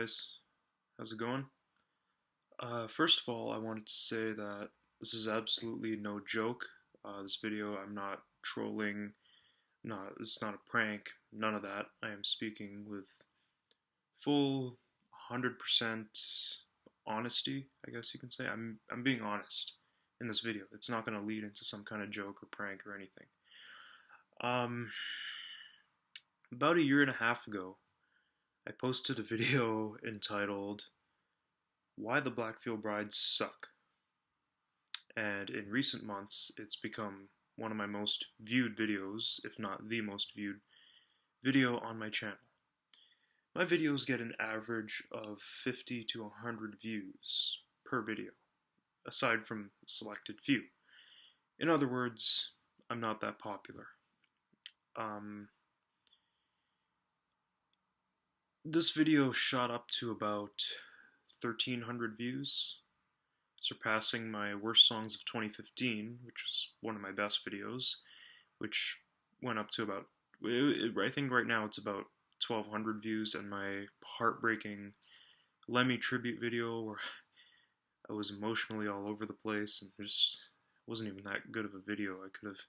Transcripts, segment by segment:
guys, how's it going? First of all, I wanted to say that this is absolutely no joke. This video, I'm not trolling, it's not a prank, none of that. I am speaking with full 100% honesty, I guess you can say. I'm being honest in this video. It's not going to lead into some kind of joke or prank or anything. Um, about a year and a half ago, I posted a video entitled Why the Blackfield Brides Suck. And in recent months, it's become one of my most viewed videos, if not the most viewed video on my channel. My videos get an average of 50 to 100 views per video, aside from a selected few. In other words, I'm not that popular. This video shot up to about 1,300 views, surpassing my worst songs of 2015, which was one of my best videos, which went up to about, I think right now it's about 1,200 views, and my heartbreaking Lemmy tribute video where I was emotionally all over the place and just wasn't even that good of a video. I could have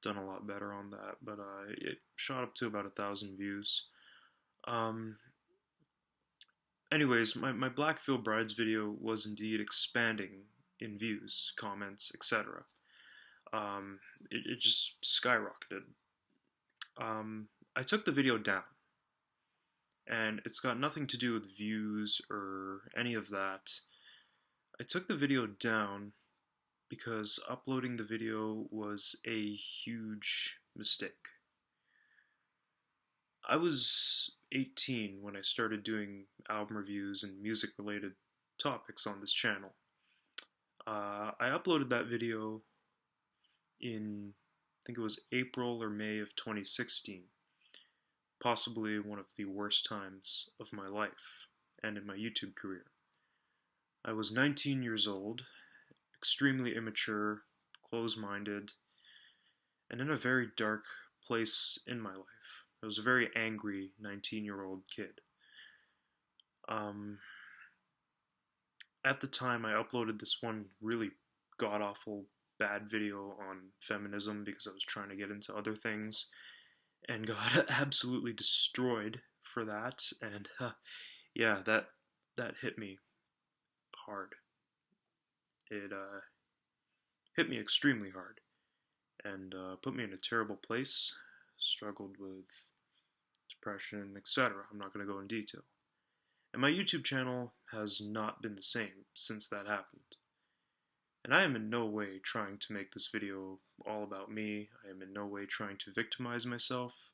done a lot better on that, but it shot up to about 1,000 views. Anyways, my Blackfield Brides video was indeed expanding in views, comments, etc. It just skyrocketed. I took the video down, and it's got nothing to do with views or any of that. I took the video down because uploading the video was a huge mistake. I was 18 when I started doing album reviews and music related topics on this channel. I uploaded that video in, I think it was April or May of 2016, possibly one of the worst times of my life and in my YouTube career. I was 19 years old, extremely immature, close-minded, and in a very dark place in my life. I was a very angry 19-year-old kid. At the time, I uploaded this one really god-awful bad video on feminism because I was trying to get into other things and got absolutely destroyed for that. And yeah, that hit me hard. It hit me extremely hard and put me in a terrible place. Struggled with depression, etc. I'm not going to go in detail. And my YouTube channel has not been the same since that happened. And I am in no way trying to make this video all about me. I am in no way trying to victimize myself.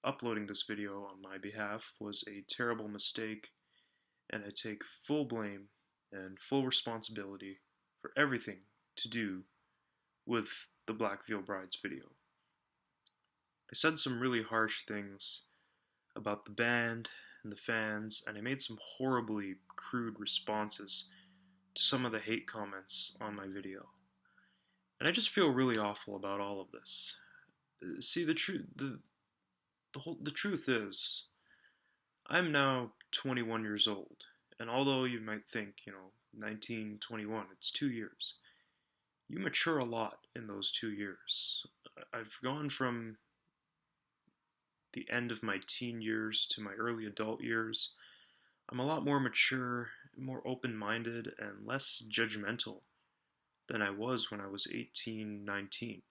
Uploading this video on my behalf was a terrible mistake, and I take full blame and full responsibility for everything to do with the Blackfield Brides video. I said some really harsh things about the band and the fans, and I made some horribly crude responses to some of the hate comments on my video. And I just feel really awful about all of this. See, the truth is, I'm now 21 years old, and although you might think, 19, 21, it's 2 years. You mature a lot in those 2 years. I've gone from the end of my teen years to my early adult years. I'm a lot more mature, more open-minded, and less judgmental than I was when I was 18, 19.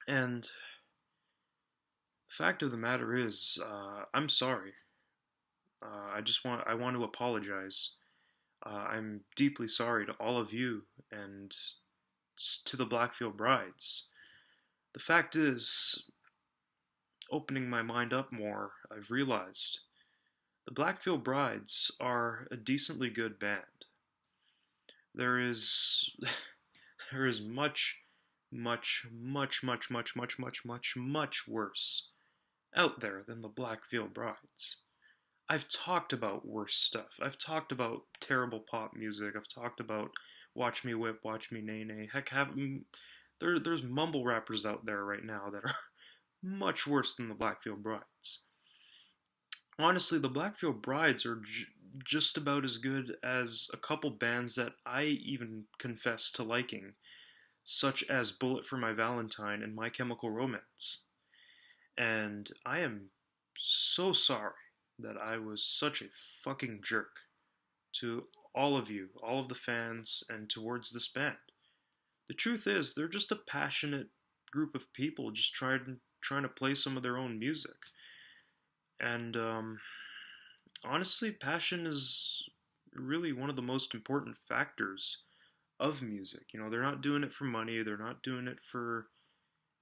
And the fact of the matter is, I'm sorry. I want to apologize. I'm deeply sorry to all of you and to the Blackfield Brides. The fact is, opening my mind up more, I've realized the Blackfield Brides are a decently good band. There is much worse out there than the Blackfield Brides. I've talked about worse stuff. I've talked about terrible pop music. I've talked about Watch Me Whip, Watch Me Nay Nay. Heck, there's mumble rappers out there right now that are much worse than the Blackfield Brides. Honestly, the Blackfield Brides are just about as good as a couple bands that I even confess to liking, such as Bullet for My Valentine and My Chemical Romance. And I am so sorry that I was such a fucking jerk to all of you, all of the fans, and towards this band. The truth is, they're just a passionate group of people just trying to play some of their own music. And honestly, passion is really one of the most important factors of music. You know, they're not doing it for money, they're not doing it for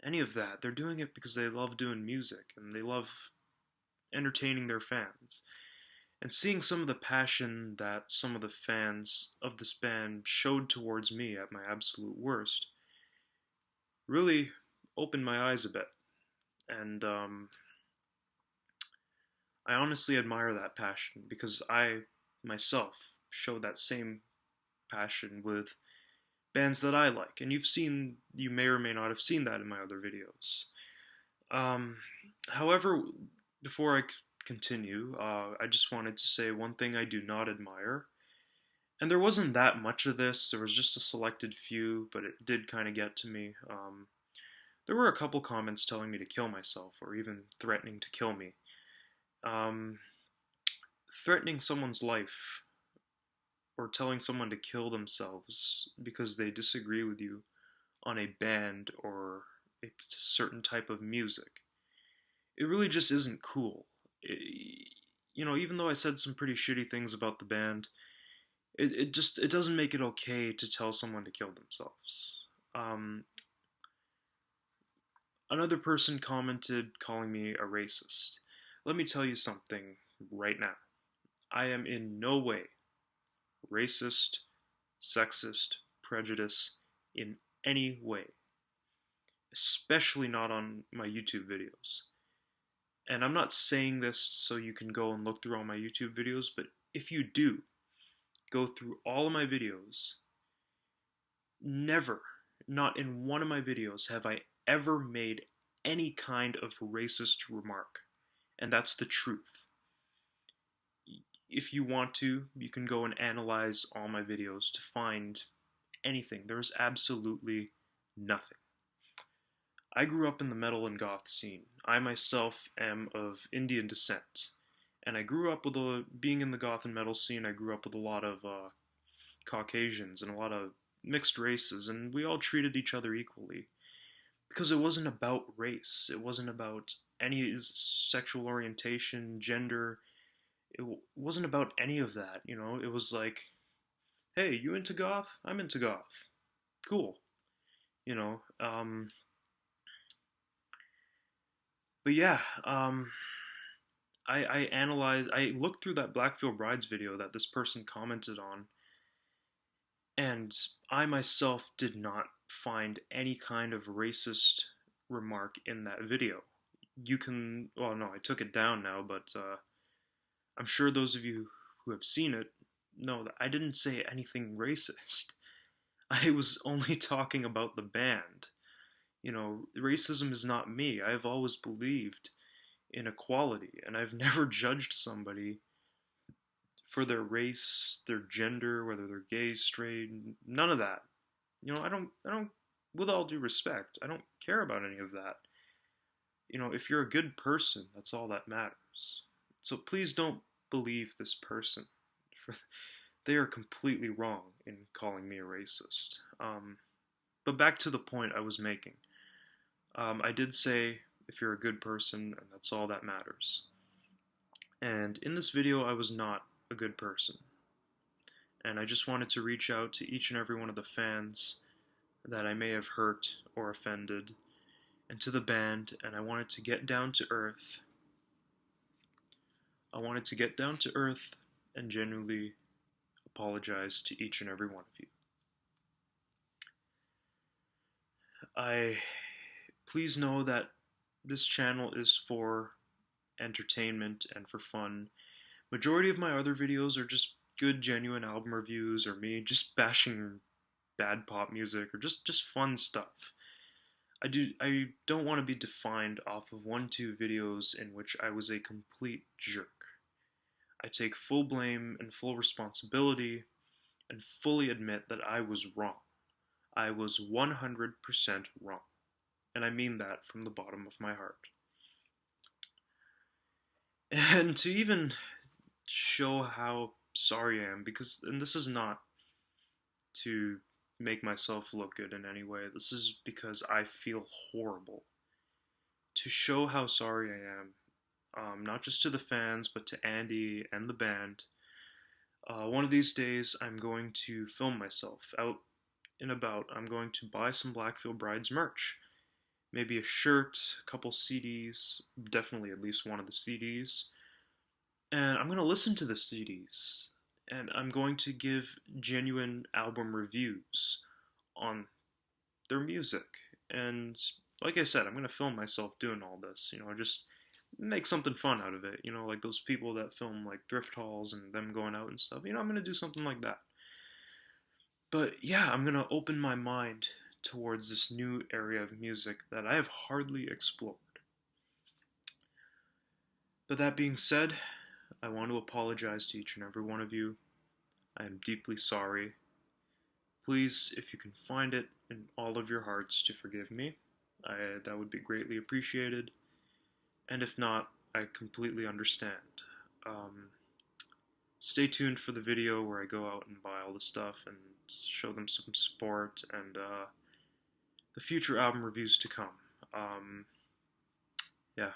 any of that. They're doing it because they love doing music and they love entertaining their fans. And seeing some of the passion that some of the fans of this band showed towards me at my absolute worst really opened my eyes a bit. And I honestly admire that passion because I myself show that same passion with bands that I like. And you may or may not have seen that in my other videos. Um, However, before I continue, I just wanted to say one thing I do not admire. And there wasn't that much of this, there was just a selected few, but it did kind of get to me. There were a couple comments telling me to kill myself or even threatening to kill me. Um, Threatening someone's life or telling someone to kill themselves because they disagree with you on a band or a certain type of music, it really just isn't cool. Even though I said some pretty shitty things about the band, it doesn't make it okay to tell someone to kill themselves. Um, Another person commented calling me a racist. Let me tell you something right now. I am in no way racist, sexist, prejudice in any way, especially not on my YouTube videos. And I'm not saying this so you can go and look through all my YouTube videos, but if you do, go through all of my videos. Never, not in one of my videos, have I ever made any kind of racist remark. And that's the truth. If you want to, you can go and analyze all my videos to find anything. There's absolutely nothing. I grew up in the metal and goth scene. I myself am of Indian descent. And I grew up being in the goth and metal scene, I grew up with a lot of Caucasians and a lot of mixed races, and we all treated each other equally. Because it wasn't about race, it wasn't about any sexual orientation, gender, it wasn't about any of that, it was like, hey, you into goth? I'm into goth. Cool. You know, but yeah, I looked through that Blackfield Brides video that this person commented on, and I myself did not find any kind of racist remark in that video. Well, no, I took it down now, but I'm sure those of you who have seen it know that I didn't say anything racist. I was only talking about the band. Racism is not me. I've always believed in equality, and I've never judged somebody for their race, their gender, whether they're gay, straight, none of that. I don't, with all due respect, I don't care about any of that. If you're a good person, that's all that matters. So please don't believe this person. They are completely wrong in calling me a racist. But back to the point I was making. I did say if you're a good person, and that's all that matters. And in this video, I was not a good person. And I just wanted to reach out to each and every one of the fans that I may have hurt or offended, and to the band, and I wanted to get down to earth. I wanted to get down to earth and genuinely apologize to each and every one of you. Please know that this channel is for entertainment and for fun. Majority of my other videos are just good, genuine album reviews, or me just bashing bad pop music, or just fun stuff. I don't want to be defined off of 1-2 videos in which I was a complete jerk. I take full blame and full responsibility and fully admit that I was wrong. I was 100% wrong. And I mean that from the bottom of my heart. And to even show how sorry I am, because, and this is not to make myself look good in any way, this is because I feel horrible. To show how sorry I am, not just to the fans, but to Andy and the band. One of these days, I'm going to film myself out and about. I'm going to buy some Blackfield Brides merch. Maybe a shirt, a couple CDs, definitely at least one of the CDs. And I'm going to listen to the CDs. And I'm going to give genuine album reviews on their music. And like I said, I'm going to film myself doing all this. Just make something fun out of it. Like those people that film like thrift hauls and them going out and stuff. I'm going to do something like that. But yeah, I'm going to open my mind towards this new area of music that I have hardly explored. But that being said, I want to apologize to each and every one of you. I am deeply sorry. Please, if you can find it in all of your hearts to forgive me, that would be greatly appreciated. And if not, I completely understand. Stay tuned for the video where I go out and buy all the stuff and show them some support and the future album reviews to come. Yeah.